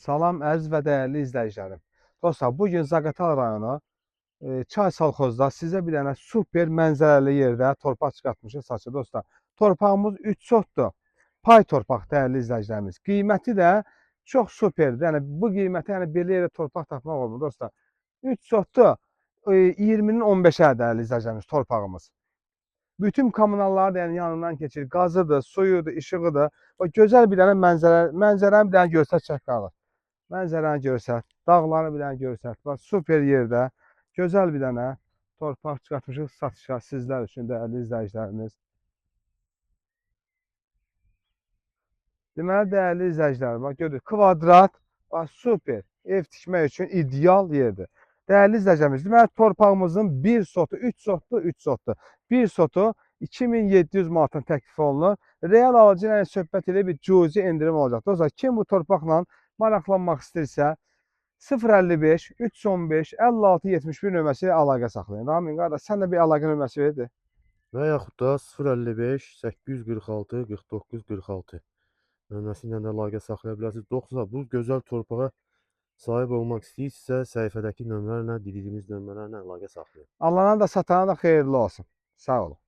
Salam əziz və dəyərli izləyicilərim. Dostlar, bugün Zaqatala rayonu Çay Salxozda sizə bir dənə super mənzərəli yerdə torpaq çıxartmışıq saçı dostlar. Torpağımız 3 sotdur. Pay torpaq dəyərli izləyicilərimiz. Qiyməti də çox superdir. Yəni bu qiymətə yəni belə yerdə torpaq tapmaq olmur dostlar. 3 sotdur. 20-nin 15-ə dəyərli izləyicilərimiz torpağımız. Bütün kommunalları da yəni yanından keçir. Qazıdır, suyudur, işığıdır. O gözəl bir dənə mənzərəni bir dənə göstər çək qalır. Mənzərəni görsət, dağları bir dənə görsət. Bax, super yerdə gözəl bir dənə torpaq çıxartmışıq satışa sizlər üçün dəyərli izləyicilərimiz. Deməli, dəyərli izləyicilərim, bax görün, kvadrat, bax super, ev tikmək üçün ideal yerdir. Dəyərli izləyicilərimiz, deməli, torpağımızın 1 sotu, 3 sotdur, 3 sotdur. 1 sotu 2700 manatın təklif olunur. Real alıcı ilə söhbət edib bir cüzi endirim olacaq. Dostlar, kim bu torpaqla maraqlanmaq istəyirsə, 055 315 56 71 nömrəsi ilə əlaqə saxlayın. Ramin qardaş, sən də bir əlaqə nömrəsi verdi. Və yaxud da 055 846 49 46 nömrəsi ilə də əlaqə saxlaya bilərsiniz. Dostlar, bu gözəl torpağa sahib olmaq istəyirsinizsə, səhifədəki nömrələrlə, dediyimiz nömrələrlə əlaqə saxlayın. Alana da satana da xeyirli olsun. Sağ olun.